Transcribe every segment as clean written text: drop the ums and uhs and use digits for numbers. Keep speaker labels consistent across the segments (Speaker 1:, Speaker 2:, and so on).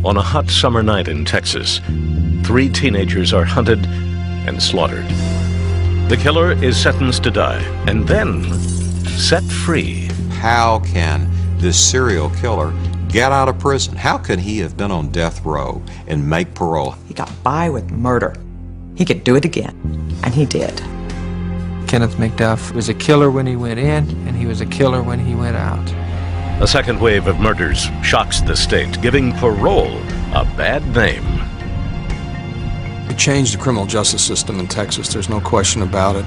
Speaker 1: On a hot summer night in Texas, 3 teenagers are hunted and slaughtered. The killer is sentenced to die and then set free.
Speaker 2: How can this serial killer get out of prison? How could he have been on death row and make parole?
Speaker 3: He got by with murder. He could do it again, and he did.
Speaker 4: Kenneth MCduff was a killer when he went in, and he was a killer when he went out.
Speaker 1: A second wave of murders shocks the state, giving parole a bad name.
Speaker 5: It changed the criminal justice system in Texas, there's no question about it.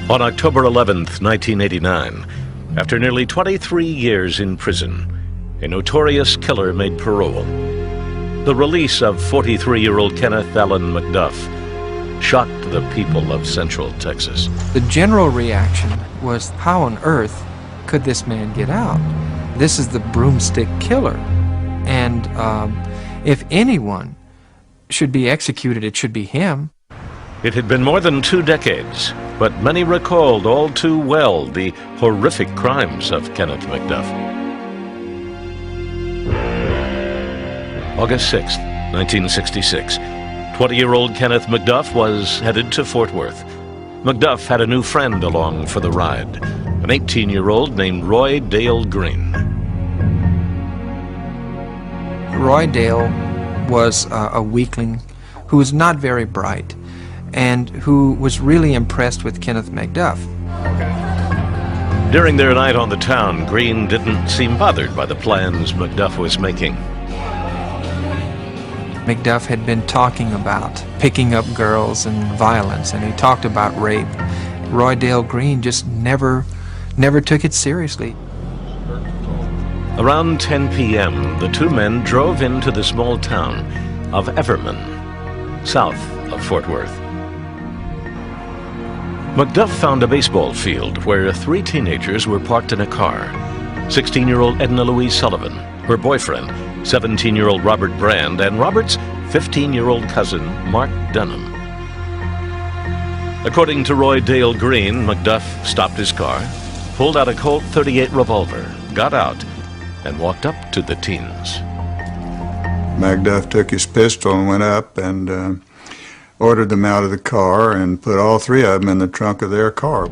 Speaker 1: On October 11th, 1989, after nearly 23 years in prison, a notorious killer made parole. The release of 43-year-old Kenneth Allen McDuff shocked the people of Central Texas.
Speaker 4: The general reaction was, how on earth could this man get out? This is the broomstick killer. And if anyone should be executed, it should be him.
Speaker 1: It had been more than 2 decades, but many recalled all too well the horrific crimes of Kenneth McDuff. August 6, 1966. 20-year-old Kenneth McDuff was headed to Fort Worth. McDuff had a new friend along for the ride, an 18-year-old named Roy Dale Green.
Speaker 4: Roy Dale was a weakling who was not very bright, and who was really impressed with Kenneth McDuff.
Speaker 1: During their night on the town, Green didn't seem bothered by the plans McDuff was making.
Speaker 4: McDuff had been talking about picking up girls and violence, and he talked about rape. Roy Dale Green just never took it seriously.
Speaker 1: Around 10 p.m., the 2 men drove into the small town of Everman, south of Fort Worth. McDuff found a baseball field where 3 teenagers were parked in a car. 16-year-old Edna Louise Sullivan, her boyfriend, 17-year-old Robert Brand, and Robert's 15-year-old cousin, Mark Dunham. According to Roy Dale Green, McDuff stopped his car, pulled out a Colt .38 revolver, got out, and walked up to the teens.
Speaker 6: McDuff took his pistol and went up and ordered them out of the car and put all 3 of them in the trunk of their car.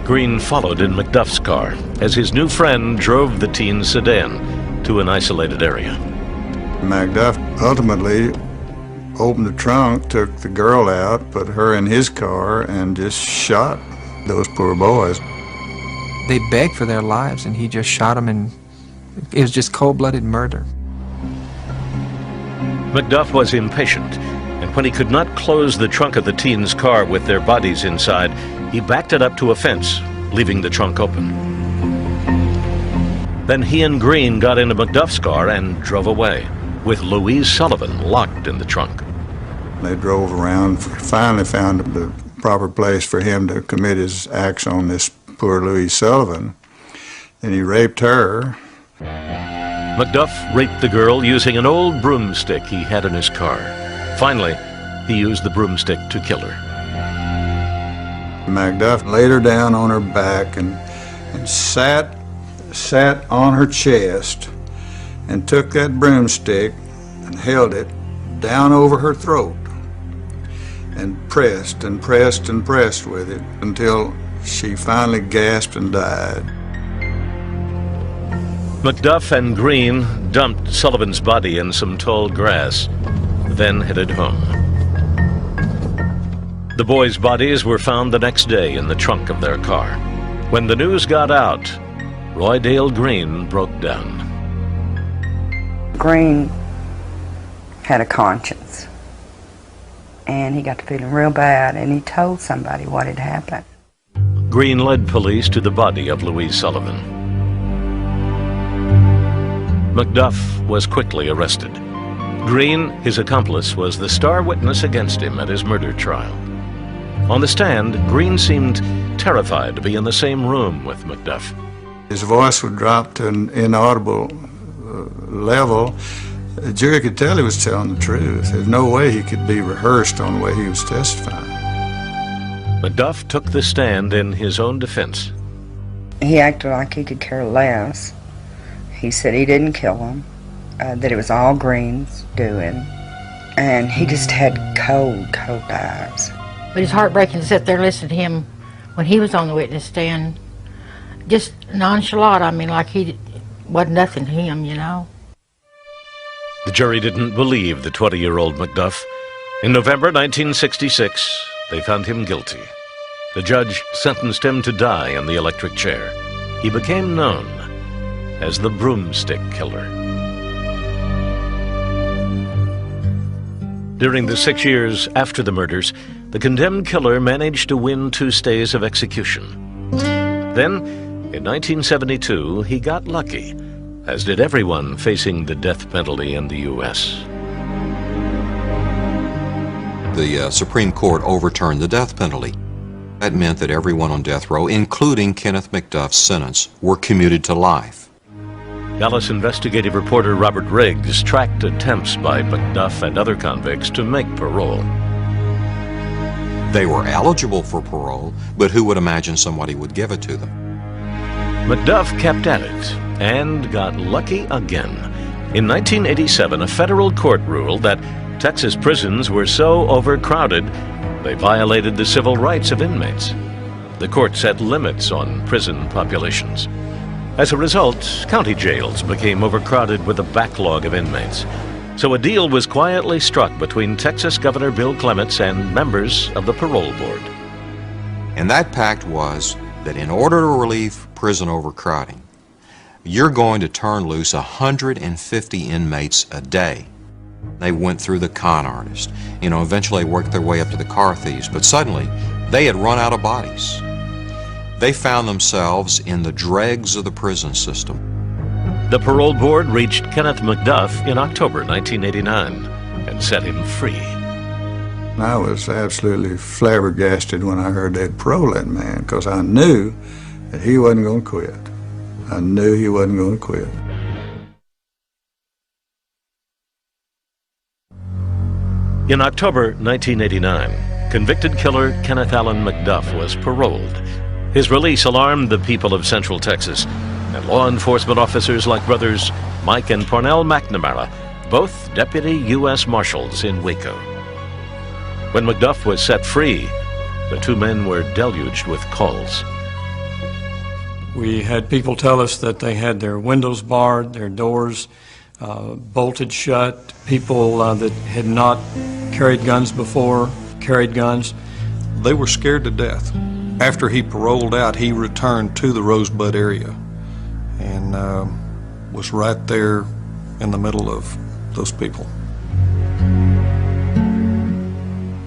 Speaker 1: Green followed in McDuff's car as his new friend drove the teen sedan to an isolated area.
Speaker 6: McDuff ultimately opened the trunk, took the girl out, put her in his car, and just shot those poor boys.
Speaker 4: They begged for their lives, and he just shot them, and it was just cold-blooded murder.
Speaker 1: McDuff was impatient, and when he could not close the trunk of the teens' car with their bodies inside, he backed it up to a fence, leaving the trunk open. Then he and Green got into McDuff's car and drove away, with Louise Sullivan locked in the trunk.
Speaker 6: They drove around, finally found the proper place for him to commit his acts on this poor Louise Sullivan. Then he raped her.
Speaker 1: McDuff raped the girl using an old broomstick he had in his car. Finally, he used the broomstick to kill her.
Speaker 6: McDuff laid her down on her back and sat on her chest and took that broomstick and held it down over her throat and pressed and pressed and pressed with it until she finally gasped and died.
Speaker 1: McDuff and Green dumped Sullivan's body in some tall grass, then headed home. The boys' bodies were found the next day in the trunk of their car. When the news got out, Roy Dale Green broke down.
Speaker 7: Green had a conscience, and he got to feeling real bad, and he told somebody what had happened.
Speaker 1: Green led police to the body of Louise Sullivan. McDuff was quickly arrested. Green, his accomplice, was the star witness against him at his murder trial. On the stand, Green seemed terrified to be in the same room with McDuff.
Speaker 6: His voice would drop to an inaudible level. The jury could tell he was telling the truth. There's no way he could be rehearsed on the way he was testifying.
Speaker 1: McDuff took the stand in his own defense.
Speaker 7: He acted like he could care less. He said he didn't kill him, that it was all Green's doing, and he just had cold eyes.
Speaker 8: But it's heartbreaking to sit there and listen to him when he was on the witness stand, just nonchalant. I mean, like he wasn't nothing to him, you know.
Speaker 1: The jury didn't believe the 20-year-old McDuff. In November 1966, they found him guilty. The judge sentenced him to die in the electric chair. He became known as the Broomstick Killer. During the 6 years after the murders, the condemned killer managed to win 2 stays of execution. Then, in 1972, he got lucky, as did everyone facing the death penalty in the U.S.
Speaker 2: The Supreme Court overturned the death penalty. That meant that everyone on death row, including Kenneth McDuff's sentence, were commuted to life.
Speaker 1: Dallas investigative reporter Robert Riggs tracked attempts by McDuff and other convicts to make parole.
Speaker 2: They were eligible for parole, but who would imagine somebody would give it to them?
Speaker 1: McDuff kept at it and got lucky again. In 1987, a federal court ruled that Texas prisons were so overcrowded they violated the civil rights of inmates. The court set limits on prison populations. As a result, county jails became overcrowded with a backlog of inmates. So a deal was quietly struck between Texas Governor Bill Clements and members of the parole board.
Speaker 2: And that pact was that in order to relieve prison overcrowding, you're going to turn loose 150 inmates a day. They went through the con artist, eventually worked their way up to the car thieves, but suddenly they had run out of bodies. They found themselves in the dregs of the prison system.
Speaker 1: The parole board reached Kenneth McDuff in October 1989 and set him free.
Speaker 6: I was absolutely flabbergasted when I heard they'd parole that man, because I knew that he wasn't going to quit. I knew he wasn't going to quit.
Speaker 1: In October 1989, convicted killer Kenneth Allen McDuff was paroled. His release alarmed the people of Central Texas, and law enforcement officers like brothers Mike and Parnell McNamara, both deputy U.S. Marshals in Waco. When McDuff was set free, the 2 men were deluged with calls.
Speaker 5: We had people tell us that they had their windows barred, their doors bolted shut, people that had not carried guns before carried guns. They were scared to death. After he paroled out, he returned to the Rosebud area and was right there in the middle of those people.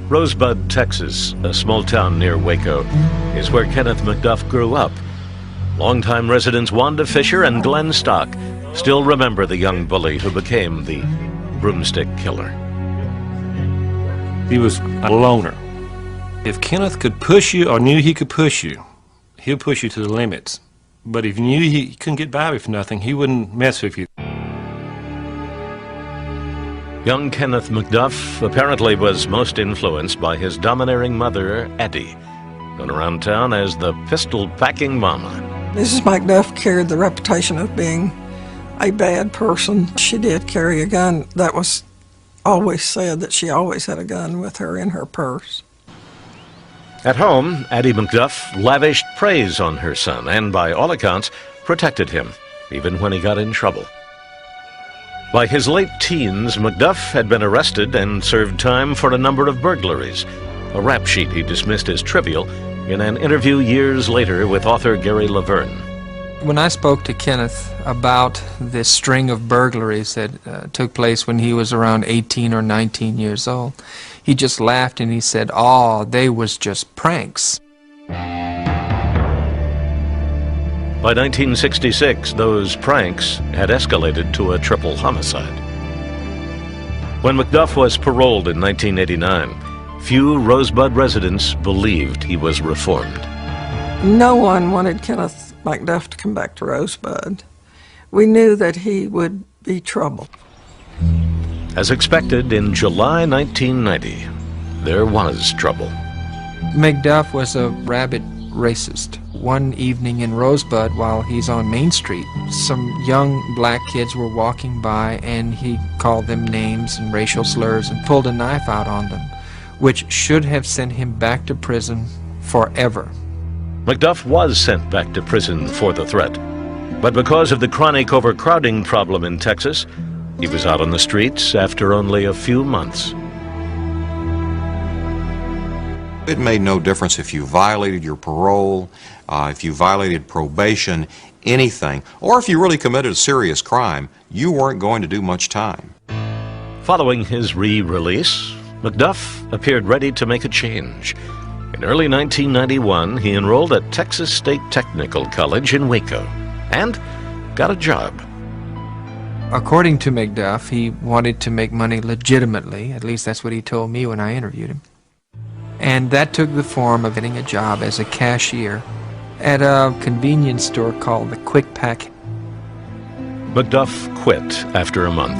Speaker 1: Rosebud, Texas, a small town near Waco, is where Kenneth McDuff grew up. Longtime residents Wanda Fisher and Glenn Stock still remember the young bully who became the Broomstick Killer.
Speaker 9: He was a loner. If Kenneth could push you or knew he could push you, he'll push you to the limits. But if he knew he couldn't get by with nothing, he wouldn't mess with you.
Speaker 1: Young Kenneth McDuff apparently was most influenced by his domineering mother, Eddie, known around town as the pistol-packing mama.
Speaker 10: Mrs. McDuff carried the reputation of being a bad person. She did carry a gun. That was always said, that she always had a gun with her in her purse.
Speaker 1: At home, Addie McDuff lavished praise on her son and, by all accounts, protected him, even when he got in trouble. By his late teens, McDuff had been arrested and served time for a number of burglaries, a rap sheet he dismissed as trivial in an interview years later with author Gary Laverne.
Speaker 4: When I spoke to Kenneth about this string of burglaries that took place when he was around 18 or 19 years old, he just laughed and he said, "Oh, they was just pranks."
Speaker 1: By 1966, those pranks had escalated to a triple homicide. When McDuff was paroled in 1989, few Rosebud residents believed he was reformed.
Speaker 10: No one wanted Kenneth McDuff to come back to Rosebud. We knew that he would be trouble.
Speaker 1: As expected, in July 1990, there was trouble.
Speaker 4: McDuff was a rabid racist. One evening in Rosebud, while he's on Main Street, some young black kids were walking by, and he called them names and racial slurs and pulled a knife out on them, which should have sent him back to prison forever.
Speaker 1: McDuff was sent back to prison for the threat. But because of the chronic overcrowding problem in Texas, he was out on the streets after only a few months.
Speaker 2: It made no difference if you violated your parole, if you violated probation, anything, or if you really committed a serious crime, you weren't going to do much time.
Speaker 1: Following his re-release, McDuff appeared ready to make a change. In early 1991, he enrolled at Texas State Technical College in Waco and got a job.
Speaker 4: According to McDuff, he wanted to make money legitimately. At least that's what he told me when I interviewed him. And that took the form of getting a job as a cashier at a convenience store called the Quick Pack.
Speaker 1: McDuff quit after a month.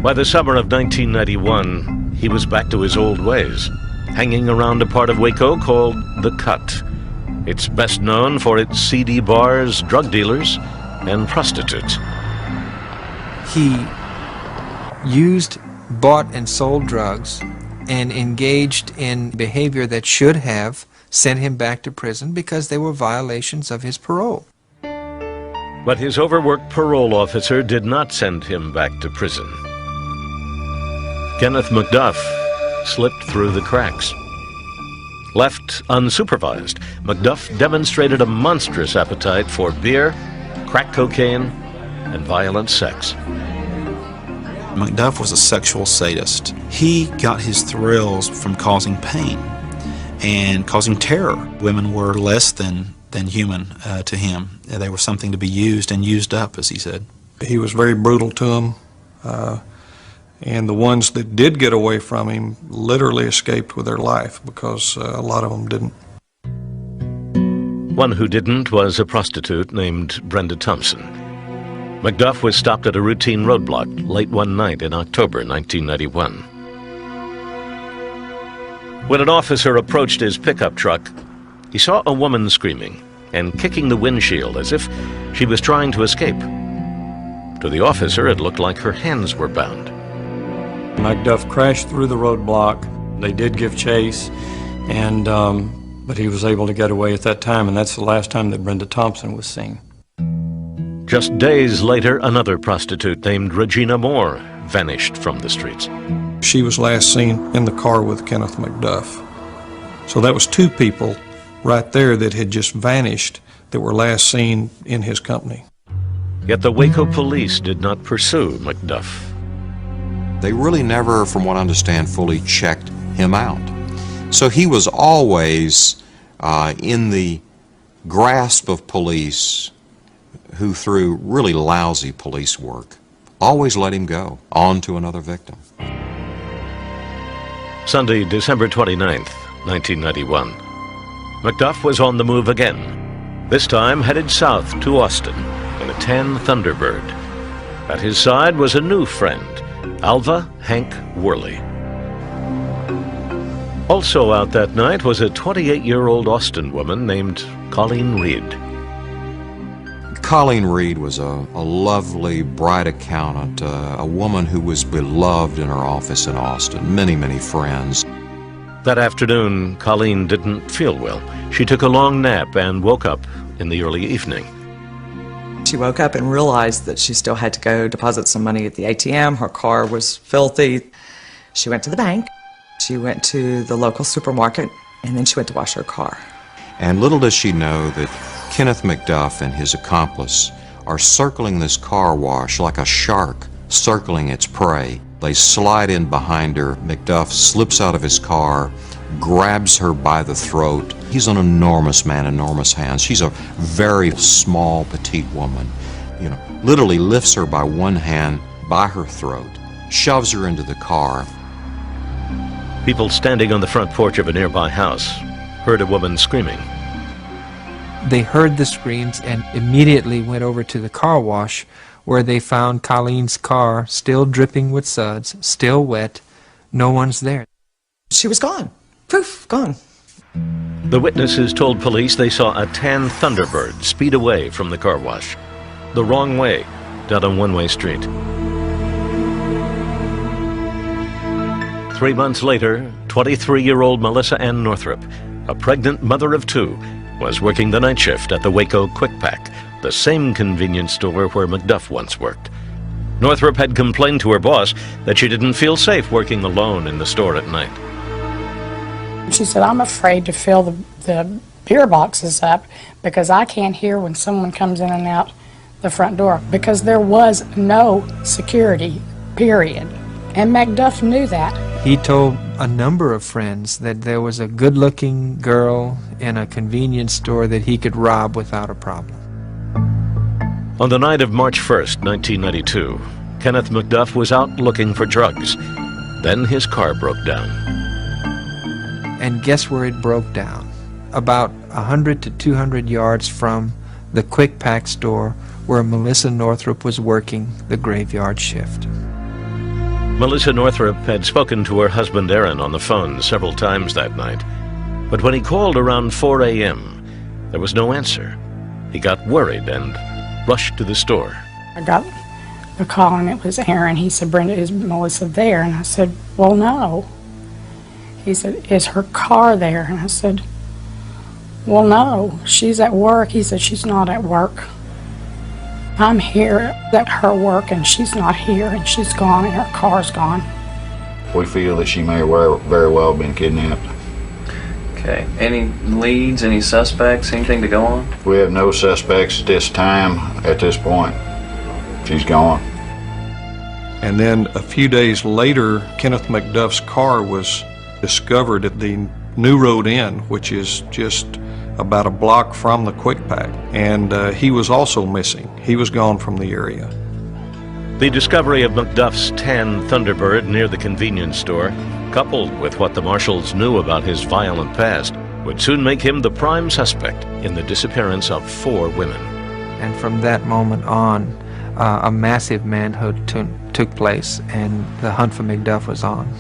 Speaker 1: By the summer of 1991, he was back to his old ways, hanging around a part of Waco called The Cut. It's best known for its seedy bars, drug dealers, and prostitutes.
Speaker 4: He bought and sold drugs and engaged in behavior that should have sent him back to prison because they were violations of his parole.
Speaker 1: But his overworked parole officer did not send him back to prison. Kenneth McDuff slipped through the cracks. Left unsupervised, McDuff demonstrated a monstrous appetite for beer, crack cocaine, and violent sex.
Speaker 11: McDuff was a sexual sadist. He got his thrills from causing pain and causing terror. Women were less than human to him. They were something to be used and used up, as he said.
Speaker 5: He was very brutal to them, and the ones that did get away from him literally escaped with their life because a lot of them didn't.
Speaker 1: One who didn't was a prostitute named Brenda Thompson. McDuff was stopped at a routine roadblock late one night in October 1991. When an officer approached his pickup truck, he saw a woman screaming and kicking the windshield as if she was trying to escape. To the officer, it looked like her hands were bound.
Speaker 5: McDuff crashed through the roadblock. They did give chase, and but he was able to get away at that time, and that's the last time that Brenda Thompson was seen.
Speaker 1: Just days later, another prostitute named Regina Moore vanished from the streets.
Speaker 5: She was last seen in the car with Kenneth McDuff. So that was two people right there that had just vanished that were last seen in his company.
Speaker 1: Yet the Waco police did not pursue McDuff.
Speaker 2: They really never, from what I understand, fully checked him out. So he was always in the grasp of police who, through really lousy police work, always let him go on to another victim.
Speaker 1: Sunday, December 29th, 1991. McDuff was on the move again, this time headed south to Austin in a tan Thunderbird. At his side was a new friend, Alva Hank Worley. Also out that night was a 28-year-old Austin woman named Colleen Reed.
Speaker 2: Colleen Reed was a lovely, bright accountant, a woman who was beloved in her office in Austin, many friends.
Speaker 1: That afternoon, Colleen didn't feel well. She took a long nap and woke up in the early evening.
Speaker 3: She woke up and realized that she still had to go deposit some money at the ATM. Her car was filthy. She went to the bank. She went to the local supermarket, and then she went to wash her car.
Speaker 2: And little does she know that Kenneth McDuff and his accomplice are circling this car wash like a shark circling its prey. They slide in behind her. McDuff slips out of his car, grabs her by the throat. He's an enormous man, enormous hands. She's a very small, petite woman. Literally lifts her by one hand by her throat, shoves her into the car.
Speaker 1: People standing on the front porch of a nearby house heard a woman screaming.
Speaker 4: They heard the screams and immediately went over to the car wash, where they found Colleen's car still dripping with suds, still wet. No one's there.
Speaker 3: She was gone. Poof, gone.
Speaker 1: The witnesses told police they saw a tan Thunderbird speed away from the car wash, the wrong way, down a one-way street. 3 months later, 23-year-old Melissa Ann Northrup, a pregnant mother of two, was working the night shift at the Waco Quick Pack, the same convenience store where McDuff once worked. Northrup had complained to her boss that she didn't feel safe working alone in the store at night.
Speaker 12: She said, I'm afraid to fill the beer boxes up because I can't hear when someone comes in and out the front door, because there was no security, period. And McDuff knew that.
Speaker 4: He told a number of friends that there was a good-looking girl in a convenience store that he could rob without a problem.
Speaker 1: On the night of March 1st, 1992, Kenneth McDuff was out looking for drugs. Then his car broke down.
Speaker 4: And guess where it broke down? About 100 to 200 yards from the Quick Pack store where Melissa Northrup was working the graveyard shift.
Speaker 1: Melissa Northrup had spoken to her husband Aaron on the phone several times that night. But when he called around 4 a.m., there was no answer. He got worried and rushed to the store.
Speaker 12: I got the call and it was Aaron. He said, Brenda, is Melissa there? And I said, well, no. He said, is her car there? And I said, well, no, she's at work. He said, she's not at work. I'm here at her work and she's not here and she's gone and her car's gone.
Speaker 13: We feel that she may have very well been kidnapped.
Speaker 14: Okay. Any leads, any suspects, anything to go on?
Speaker 13: We have no suspects at this time, at this point. She's gone.
Speaker 5: And then a few days later, Kenneth McDuff's car was discovered at the New Road Inn, which is just about a block from the Quick Pack, and he was also missing. He was gone from the area.
Speaker 1: The discovery of McDuff's tan Thunderbird near the convenience store, coupled with what the marshals knew about his violent past, would soon make him the prime suspect in the disappearance of 4 women.
Speaker 4: And from that moment on, a massive manhunt took place, and the hunt for McDuff was on.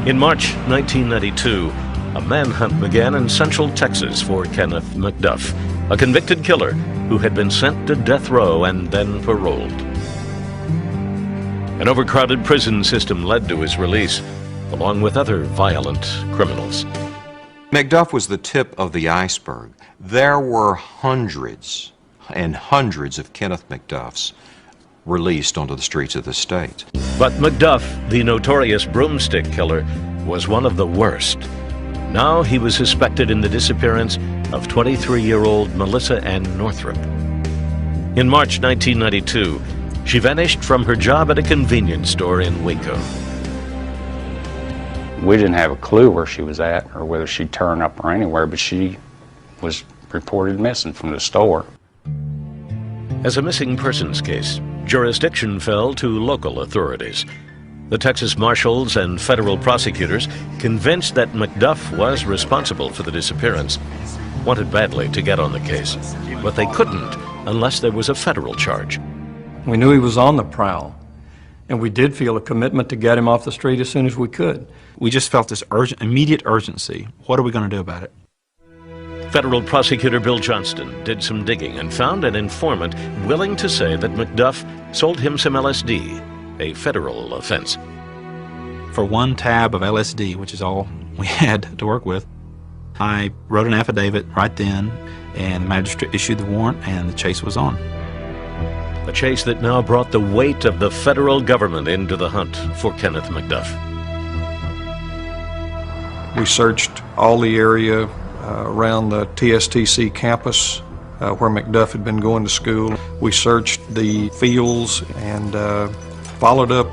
Speaker 1: In March 1992, a manhunt began in Central Texas for Kenneth McDuff, a convicted killer who had been sent to death row and then paroled. An overcrowded prison system led to his release, along with other violent criminals.
Speaker 2: McDuff was the tip of the iceberg. There were hundreds and hundreds of Kenneth McDuffs released onto the streets of the state.
Speaker 1: But McDuff, the notorious broomstick killer, was one of the worst. Now he was suspected in the disappearance of 23-year-old Melissa Ann Northrup. In March 1992, she vanished from her job at a convenience store in Waco.
Speaker 15: We didn't have a clue where she was at or whether she'd turn up or anywhere, but she was reported missing from the store.
Speaker 1: As a missing persons case, jurisdiction fell to local authorities. The Texas marshals and federal prosecutors, convinced that McDuff was responsible for the disappearance, wanted badly to get on the case, but they couldn't unless there was a federal charge.
Speaker 5: We knew he was on the prowl, and we did feel a commitment to get him off the street as soon as we could.
Speaker 11: We just felt this immediate urgency. What are we going to do about it?
Speaker 1: Federal prosecutor Bill Johnston did some digging and found an informant willing to say that McDuff sold him some LSD, a federal offense.
Speaker 11: For 1 tab of LSD, which is all we had to work with, I wrote an affidavit right then, and the magistrate issued the warrant, and the chase was on.
Speaker 1: A chase that now brought the weight of the federal government into the hunt for Kenneth McDuff.
Speaker 5: We searched all the area around the TSTC campus where McDuff had been going to school. We searched the fields and followed up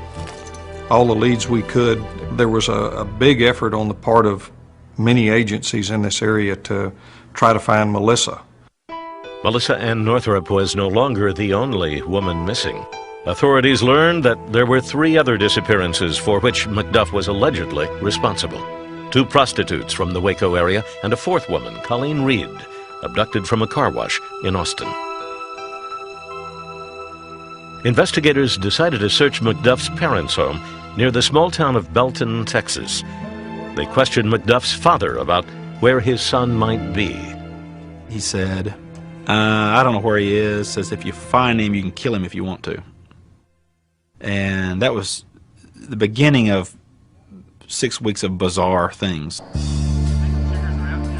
Speaker 5: all the leads we could. There was a big effort on the part of many agencies in this area to try to find Melissa.
Speaker 1: Melissa Ann Northrup was no longer the only woman missing. Authorities learned that there were 3 other disappearances for which McDuff was allegedly responsible. 2 prostitutes from the Waco area and a 4th woman, Colleen Reed, abducted from a car wash in Austin. Investigators decided to search McDuff's parents' home near the small town of Belton, Texas. They questioned McDuff's father about where his son might be.
Speaker 11: He said, I don't know where he is. Says if you find him, you can kill him if you want to. And that was the beginning of 6 weeks of bizarre things.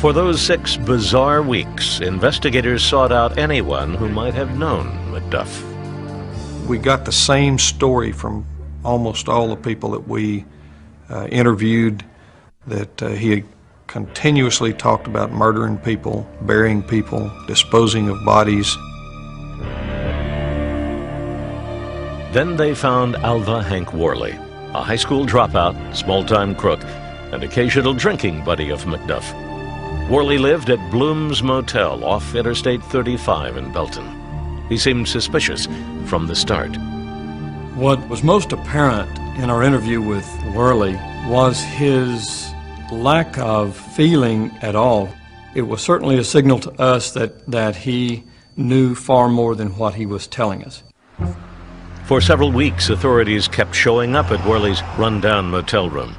Speaker 1: For those 6 bizarre weeks, investigators sought out anyone who might have known McDuff.
Speaker 5: We got the same story from almost all the people that we interviewed, that he had continuously talked about murdering people, burying people, disposing of bodies.
Speaker 1: Then they found Alva Hank Worley, a high school dropout, small-time crook, and occasional drinking buddy of McDuff. Worley lived at Bloom's Motel off Interstate 35 in Belton. He seemed suspicious from the start.
Speaker 5: What was most apparent in our interview with Worley was his lack of feeling at all. It was certainly a signal to us that he knew far more than what he was telling us.
Speaker 1: For several weeks, authorities kept showing up at Worley's rundown motel room.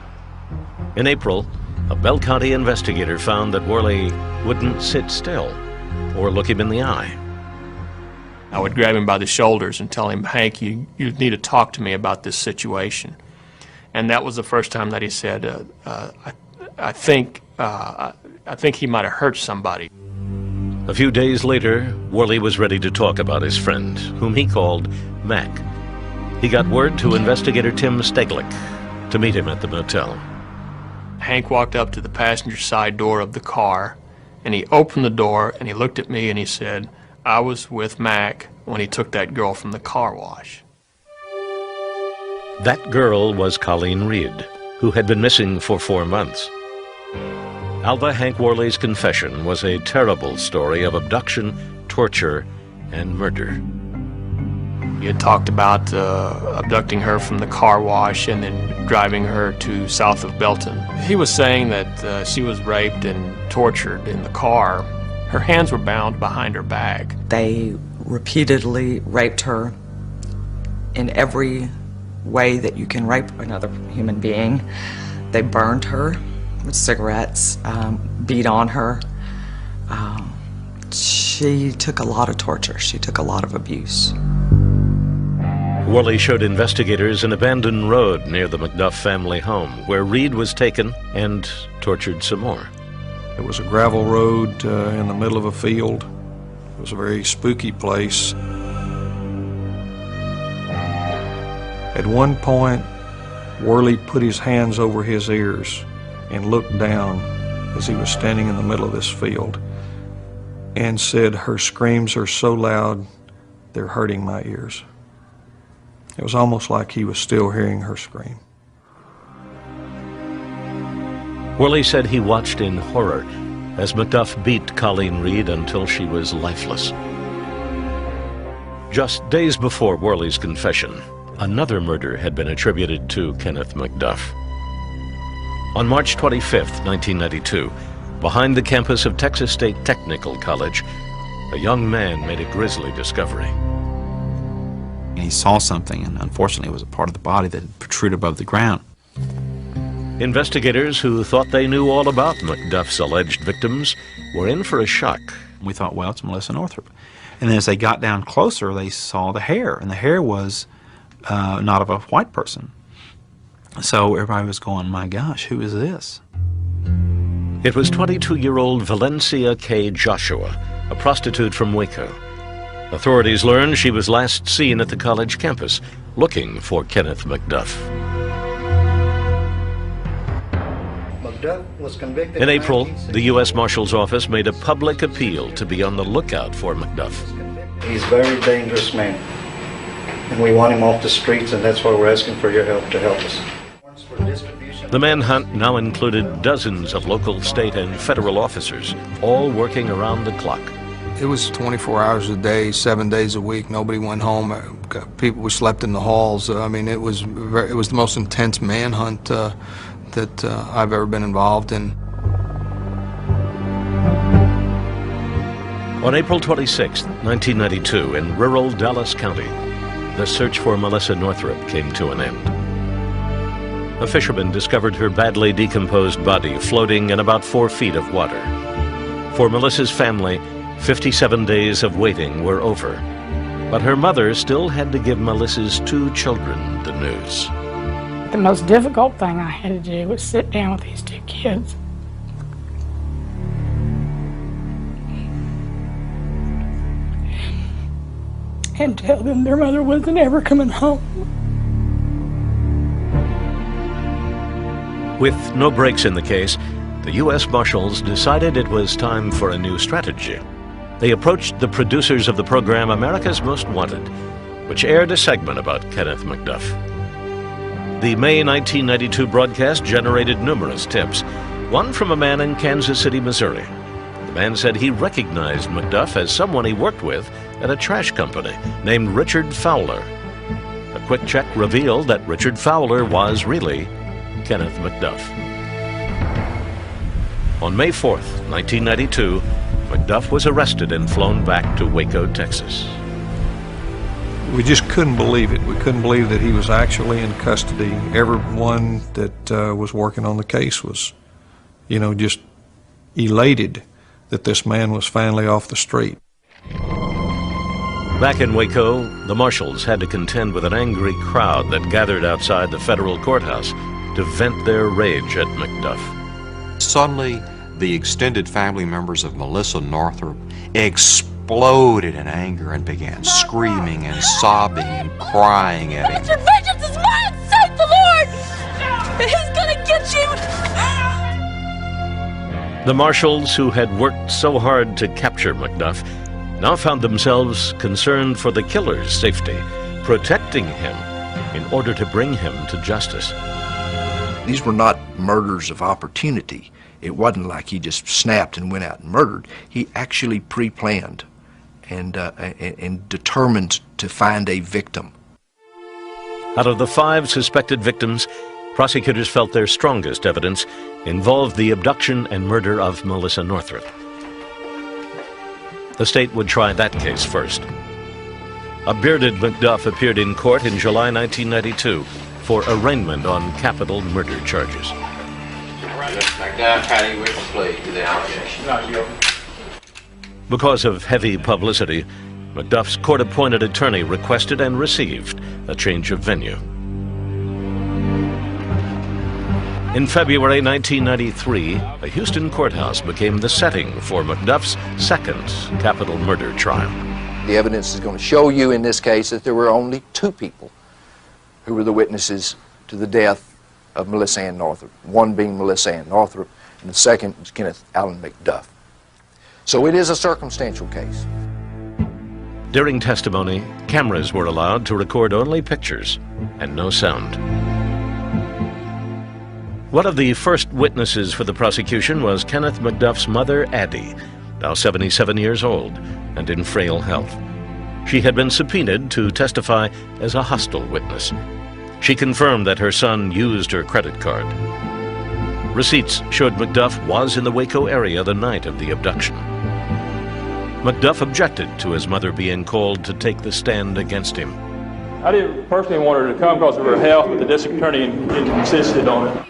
Speaker 1: In April, a Bell County investigator found that Worley wouldn't sit still or look him in the eye.
Speaker 16: I would grab him by the shoulders and tell him, Hank, you need to talk to me about this situation. And that was the first time that he said, I think he might have hurt somebody.
Speaker 1: A few days later, Worley was ready to talk about his friend, whom he called Mac. He got word to investigator Tim Steglick to meet him at the motel.
Speaker 16: Hank walked up to the passenger side door of the car, and he opened the door, and he looked at me, and he said, I was with Mac when he took that girl from the car wash.
Speaker 1: That girl was Colleen Reed, who had been missing for 4 months. Alva Hank Worley's confession was a terrible story of abduction, torture, and murder.
Speaker 16: He had talked about abducting her from the car wash and then driving her to south of Belton. He was saying that she was raped and tortured in the car. Her hands were bound behind her back.
Speaker 3: They repeatedly raped her in every way that you can rape another human being. They burned her with cigarettes, beat on her. She took a lot of torture. She took a lot of abuse.
Speaker 1: Worley showed investigators an abandoned road near the McDuff family home, where Reed was taken and tortured some more.
Speaker 5: It was a gravel road in the middle of a field. It was a very spooky place. At one point, Worley put his hands over his ears and looked down as he was standing in the middle of this field and said, her screams are so loud, they're hurting my ears. It was almost like he was still hearing her scream.
Speaker 1: Worley said he watched in horror as McDuff beat Colleen Reed until she was lifeless. Just days before Worley's confession, another murder had been attributed to Kenneth McDuff. On March 25, 1992, behind the campus of Texas State Technical College, a young man made a grisly discovery.
Speaker 11: He saw something, and unfortunately it was a part of the body that had protruded above the ground.
Speaker 1: Investigators who thought they knew all about McDuff's alleged victims were in for a shock.
Speaker 11: We thought, well, it's Melissa Northrup. And then as they got down closer, they saw the hair, and the hair was not of a white person. So everybody was going, my gosh, who is this?
Speaker 1: It was 22-year-old Valencia K. Joshua, a prostitute from Waco. Authorities learned she was last seen at the college campus looking for Kenneth McDuff.
Speaker 17: McDuff was convicted
Speaker 1: In April, the U.S. Marshal's Office made a public appeal to be on the lookout for McDuff.
Speaker 17: He's a very dangerous man, and we want him off the streets, and that's why we're asking for your help to help us.
Speaker 1: The manhunt now included dozens of local, state, and federal officers, all working around the clock.
Speaker 4: It was 24 hours a day, 7 days a week. Nobody went home. We slept in the halls. I mean, it was the most intense manhunt that I've ever been involved in.
Speaker 1: On April 26, 1992, in rural Dallas County, the search for Melissa Northrup came to an end. A fisherman discovered her badly decomposed body floating in about 4 feet of water. For Melissa's family, 57 days of waiting were over, but her mother still had to give Melissa's 2 children the news.
Speaker 12: The most difficult thing I had to do was sit down with these 2 kids and tell them their mother wasn't ever coming home.
Speaker 1: With no breaks in the case, the U.S. Marshals decided it was time for a new strategy. They approached the producers of the program America's Most Wanted, which aired a segment about Kenneth McDuff. The May 1992 broadcast generated numerous tips, one from a man in Kansas City, Missouri. The man said he recognized McDuff as someone he worked with at a trash company named Richard Fowler. A quick check revealed that Richard Fowler was really Kenneth McDuff. On May 4th, 1992, McDuff was arrested and flown back to Waco, Texas.
Speaker 6: We just couldn't believe it. We couldn't believe that he was actually in custody. Everyone that was working on the case was, just elated that this man was finally off the street.
Speaker 1: Back in Waco, the marshals had to contend with an angry crowd that gathered outside the federal courthouse to vent their rage at McDuff.
Speaker 2: Suddenly, the extended family members of Melissa Northrup exploded in anger and began screaming and sobbing and crying at him.
Speaker 18: Your vengeance is mine, saith the Lord! And he's gonna get you!
Speaker 1: The marshals, who had worked so hard to capture McDuff, now found themselves concerned for the killer's safety, protecting him in order to bring him to justice.
Speaker 19: These were not murders of opportunity. It wasn't like he just snapped and went out and murdered. He actually pre-planned and determined to find a victim.
Speaker 1: Out of the 5 suspected victims, prosecutors felt their strongest evidence involved the abduction and murder of Melissa Northrup. The state would try that case first. A bearded McDuff appeared in court in July 1992 for arraignment on capital murder charges.
Speaker 20: McDuff, how do you wish to plead to the allegation?
Speaker 1: Because of heavy publicity, McDuff's court-appointed attorney requested and received a change of venue. In February 1993, a Houston courthouse became the setting for McDuff's second capital murder trial.
Speaker 19: The evidence is going to show you in this case that there were only 2 people who were the witnesses to the death of Melissa Ann Northrup, one being Melissa Ann Northrup, and the second was Kenneth Allen McDuff. So it is a circumstantial case.
Speaker 1: During testimony, cameras were allowed to record only pictures and no sound. One of the first witnesses for the prosecution was Kenneth McDuff's mother, Addie, now 77 years old and in frail health. She had been subpoenaed to testify as a hostile witness. She confirmed that her son used her credit card. Receipts showed McDuff was in the Waco area the night of the abduction. McDuff objected to his mother being called to take the stand against him.
Speaker 21: I didn't personally want her to come because of her health, but the district attorney insisted on it.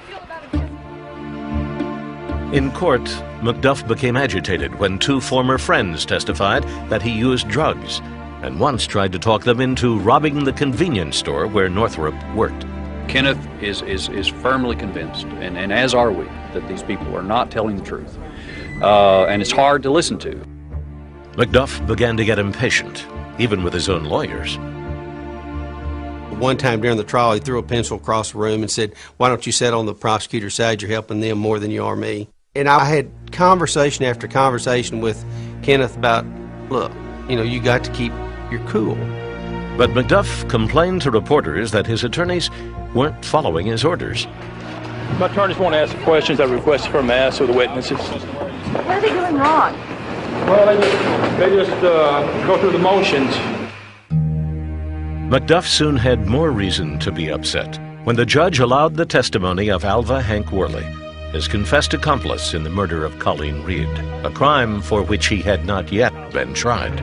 Speaker 1: In court, McDuff became agitated when 2 former friends testified that he used drugs and once tried to talk them into robbing the convenience store where Northrup worked.
Speaker 22: Kenneth is firmly convinced, and as are we, that these people are not telling the truth. And it's hard to listen to.
Speaker 1: McDuff began to get impatient, even with his own lawyers.
Speaker 23: One time during the trial, he threw a pencil across the room and said, "Why don't you sit on the prosecutor's side? You're helping them more than you are me." And I had conversation after conversation with Kenneth about, look, you got to keep your cool.
Speaker 1: But McDuff complained to reporters that his attorneys weren't following his orders.
Speaker 21: My attorneys want to ask the questions I requested from them to ask of the witnesses.
Speaker 18: What are they doing wrong?
Speaker 21: Well, they just go through the motions.
Speaker 1: McDuff soon had more reason to be upset when the judge allowed the testimony of Alva Hank Worley, his confessed accomplice in the murder of Colleen Reed, a crime for which he had not yet been tried.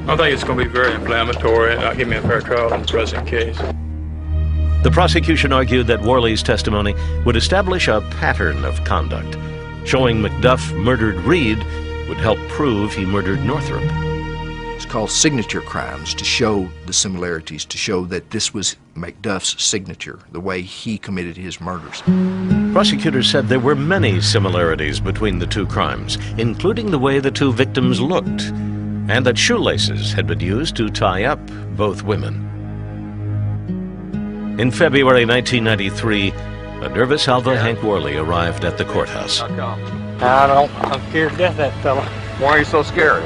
Speaker 21: I think it's going to be very inflammatory and not give me a fair trial in the present case.
Speaker 1: The prosecution argued that Worley's testimony would establish a pattern of conduct. Showing McDuff murdered Reed would help prove he murdered Northrup.
Speaker 19: It's called signature crimes, to show the similarities, to show that this was McDuff's signature, the way he committed his murders.
Speaker 1: Prosecutors said there were many similarities between the two crimes, including the way the two victims looked, and that shoelaces had been used to tie up both women. In February 1993, a nervous Alva Hank Worley arrived at the courthouse.
Speaker 21: I'm scared to death of that fella.
Speaker 19: Why are you so scared?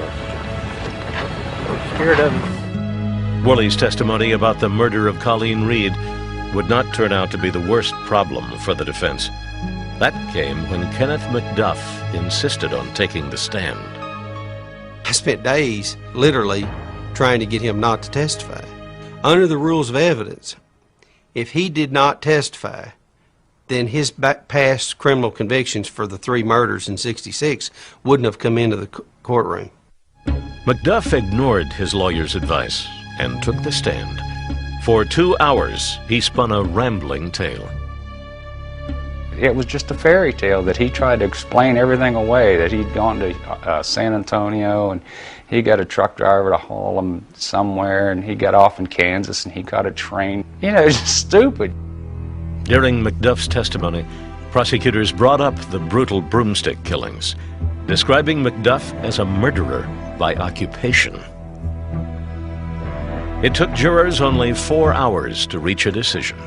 Speaker 21: I'm scared of him.
Speaker 1: Worley's testimony about the murder of Colleen Reed would not turn out to be the worst problem for the defense. That came when Kenneth McDuff insisted on taking the stand.
Speaker 23: I spent days, literally, trying to get him not to testify. Under the rules of evidence, if he did not testify, then his past criminal convictions for the 3 murders in '66 wouldn't have come into the courtroom.
Speaker 1: McDuff ignored his lawyer's advice and took the stand. For 2 hours, he spun a rambling tale.
Speaker 15: It was just a fairy tale that he tried to explain everything away, that he'd gone to San Antonio and he got a truck driver to haul him somewhere, and he got off in Kansas and he got a train. You know, it's just stupid.
Speaker 1: During McDuff's testimony, prosecutors brought up the brutal broomstick killings, describing McDuff as a murderer by occupation. It took jurors only 4 hours to reach a decision.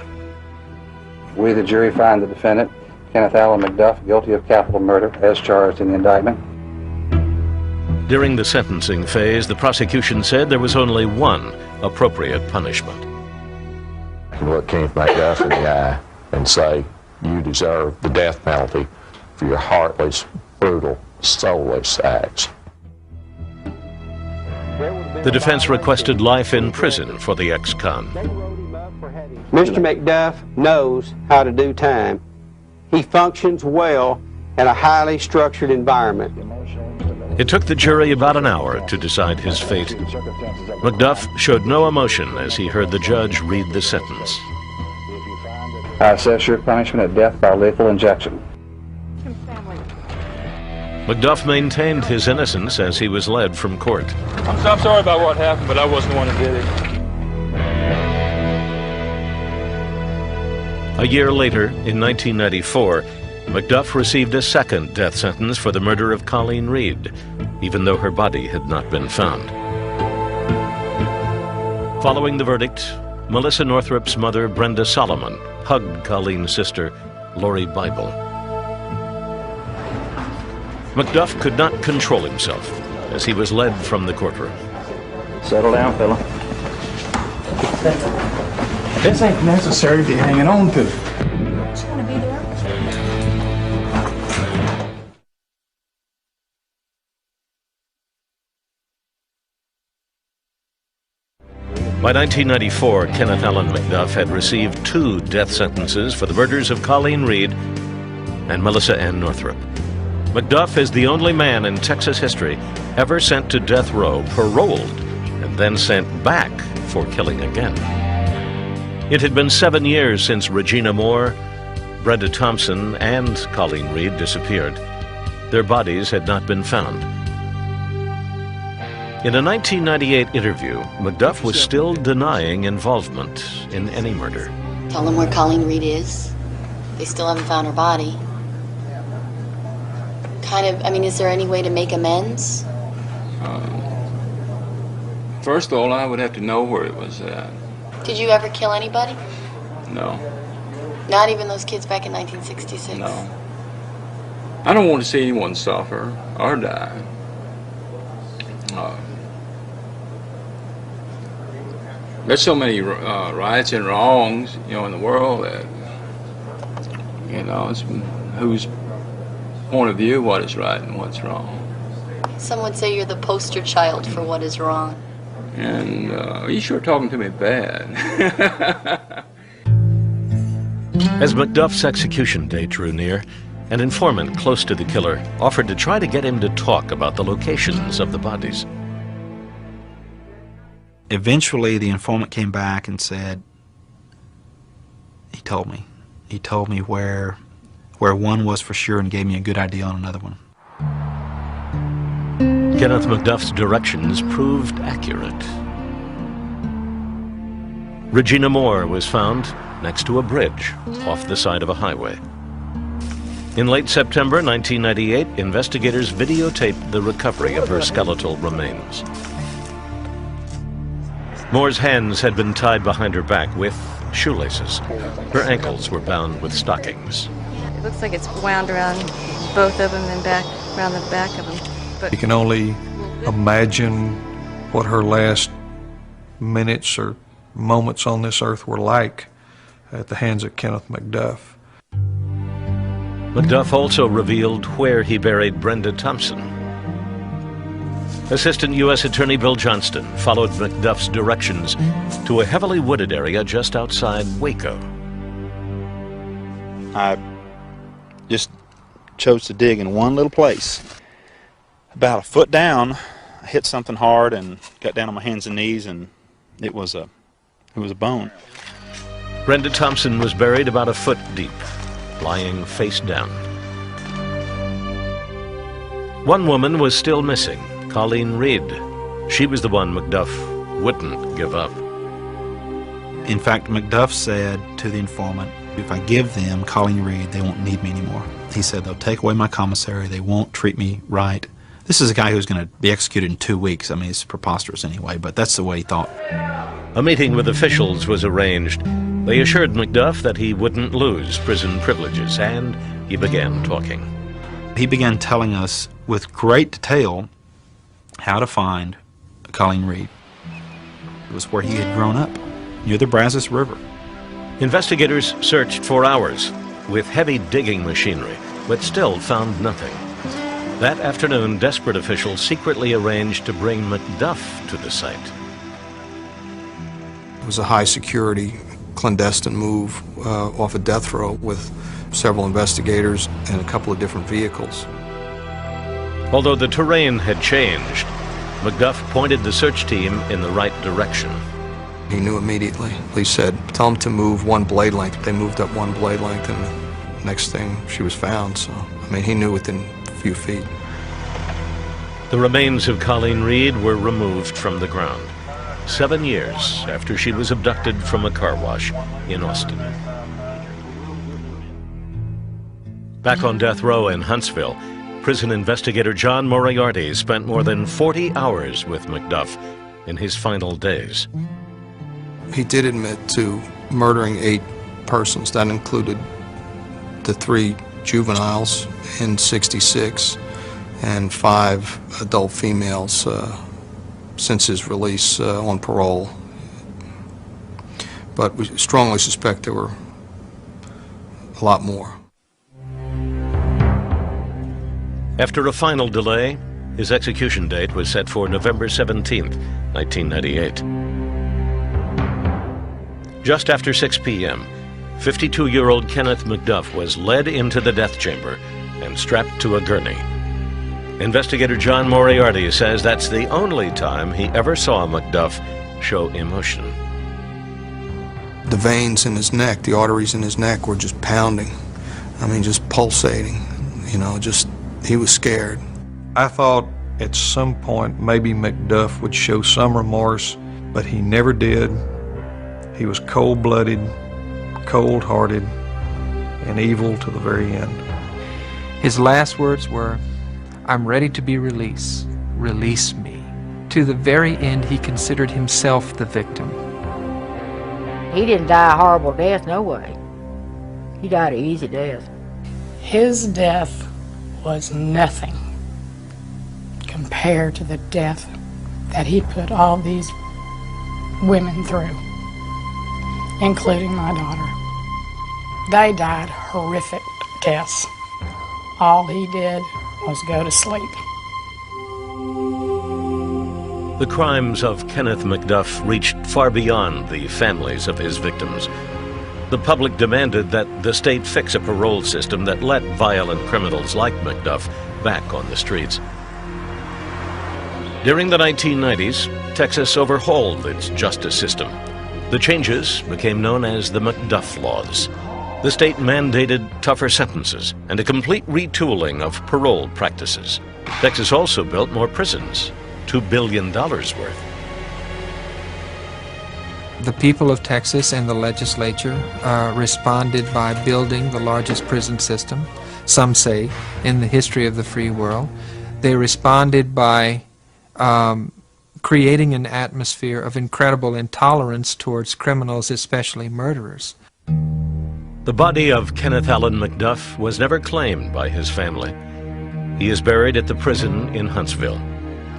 Speaker 7: We, the jury, find the defendant, Kenneth Allen McDuff, guilty of capital murder as charged in the indictment.
Speaker 1: During the sentencing phase, the prosecution said there was only one appropriate punishment.
Speaker 8: Look Kenneth McDuff in the eye and say, you deserve the death penalty for your heartless, brutal, soulless acts.
Speaker 1: The defense requested life in prison for the ex-con.
Speaker 23: Mr. McDuff knows how to do time. He functions well in a highly structured environment.
Speaker 1: It took the jury about an hour to decide his fate. McDuff showed no emotion as he heard the judge read the sentence.
Speaker 7: I assess your punishment at death by lethal injection.
Speaker 1: McDuff maintained his innocence as he was led from court.
Speaker 21: I'm sorry about what happened, but I wasn't the one who did it.
Speaker 1: A year later, in 1994, McDuff received a second death sentence for the murder of Colleen Reed, even though her body had not been found. Following the verdict, Melissa Northrup's mother, Brenda Solomon, hugged Colleen's sister, Lori Bible. McDuff could not control himself as he was led from the courtroom.
Speaker 21: Settle down, fella. This ain't necessary to be hanging on to.
Speaker 18: Just want to be there.
Speaker 1: By 1994, Kenneth Allen McDuff had received 2 death sentences for the murders of Colleen Reed and Melissa Ann Northrup. McDuff is the only man in Texas history ever sent to death row, paroled, and then sent back for killing again. It had been 7 years since Regina Moore, Brenda Thompson, and Colleen Reed disappeared. Their bodies had not been found. In a 1998 interview, McDuff was still denying involvement in any murder.
Speaker 9: Tell them where Colleen Reed is. They still haven't found her body. Is there any way to make amends?
Speaker 21: First of all, I would have to know where it was at.
Speaker 9: Did you ever kill anybody?
Speaker 21: No.
Speaker 9: Not even those kids back in 1966?
Speaker 21: No. I don't want to see anyone suffer or die. There's so many rights and wrongs, in the world that, it's whose point of view what is right and what's wrong.
Speaker 9: Some would say you're the poster child for what is wrong.
Speaker 10: And you sure talking to me bad.
Speaker 1: As McDuff's execution date drew near, an informant close to the killer offered to try to get him to talk about the locations of the bodies.
Speaker 11: Eventually, the informant came back and said, he told me where one was for sure and gave me a good idea on another one.
Speaker 1: Kenneth McDuff's directions proved accurate. Regina Moore was found next to a bridge off the side of a highway. In late September 1998, investigators videotaped the recovery of her skeletal remains. Moore's hands had been tied behind her back with shoelaces. Her ankles were bound with stockings.
Speaker 13: It looks like it's wound around both of them and back around the back of them. But
Speaker 14: you can only imagine what her last minutes or moments on this earth were like at the hands of Kenneth McDuff.
Speaker 1: McDuff also revealed where he buried Brenda Thompson. Assistant U.S. Attorney Bill Johnston followed McDuff's directions to a heavily wooded area just outside Waco.
Speaker 11: I just chose to dig in one little place. About a foot down, I hit something hard and got down on my hands and knees, and it was a bone.
Speaker 1: Brenda Thompson was buried about a foot deep, lying face down. One woman was still missing, Colleen Reed. She was the one McDuff wouldn't give up.
Speaker 11: In fact, McDuff said to the informant, if I give them Colleen Reed, they won't need me anymore. He said they'll take away my commissary, they won't treat me right. This is a guy who's going to be executed in 2 weeks. I mean, it's preposterous anyway, but that's the way he thought.
Speaker 1: A meeting with officials was arranged. They assured McDuff that he wouldn't lose prison privileges, and he began talking.
Speaker 11: He began telling us with great detail how to find Colleen Reed. It was where he had grown up, near the Brazos River.
Speaker 1: Investigators searched for hours with heavy digging machinery, but still found nothing. That afternoon, desperate officials secretly arranged to bring McDuff to the site.
Speaker 24: It was a high-security, clandestine move off a death row with several investigators and a couple of different vehicles.
Speaker 1: Although the terrain had changed, McDuff pointed the search team in the right direction.
Speaker 24: He knew immediately. He said, tell them to move one blade length. They moved up one blade length, and the next thing, she was found. So, I mean, he knew within a few feet.
Speaker 1: The remains of Colleen Reed were removed from the ground 7 years after she was abducted from a car wash in Austin. Back on death row in Huntsville, prison investigator John Moriarty spent more than 40 hours with McDuff in his final days.
Speaker 24: He did admit to murdering 8 persons. That included the 3 juveniles in '66 and 5 adult females since his release on parole. But we strongly suspect there were a lot more.
Speaker 1: After a final delay, his execution date was set for November 17th, 1998. Just after 6 p.m., 52-year-old Kenneth McDuff was led into the death chamber and strapped to a gurney. Investigator John Moriarty says that's the only time he ever saw McDuff show emotion.
Speaker 24: The veins in his neck, the arteries in his neck were just pounding. I mean, just pulsating, you know, just, he was scared.
Speaker 14: I thought at some point maybe McDuff would show some remorse, but he never did. He was cold-blooded, cold-hearted, and evil to the very end.
Speaker 4: His last words were, "I'm ready to be released. Release me." To the very end, he considered himself the victim.
Speaker 25: He didn't die a horrible death, no way. He died an easy death.
Speaker 12: His death was nothing compared to the death that he put all these women through, including my daughter. They died horrific deaths. All he did was go to sleep.
Speaker 1: The crimes of Kenneth McDuff reached far beyond the families of his victims. The public demanded that the state fix a parole system that let violent criminals like McDuff back on the streets. During the 1990s, Texas overhauled its justice system. The changes became known as the McDuff laws. The state mandated tougher sentences and a complete retooling of parole practices. Texas also built more prisons, $2 billion worth.
Speaker 4: The people of Texas and the legislature responded by building the largest prison system, some say, in the history of the free world. They responded by creating an atmosphere of incredible intolerance towards criminals, especially murderers.
Speaker 1: The body of Kenneth Allen McDuff was never claimed by his family. He is buried at the prison in Huntsville,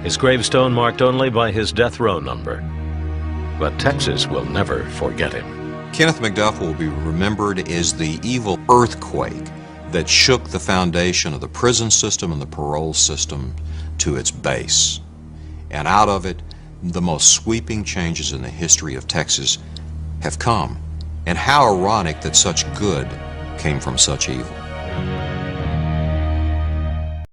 Speaker 1: his gravestone marked only by his death row number. But Texas will never forget him.
Speaker 2: Kenneth McDuff will be remembered as the evil earthquake that shook the foundation of the prison system and the parole system to its base. And out of it, the most sweeping changes in the history of Texas have come. And how ironic that such good came from such evil.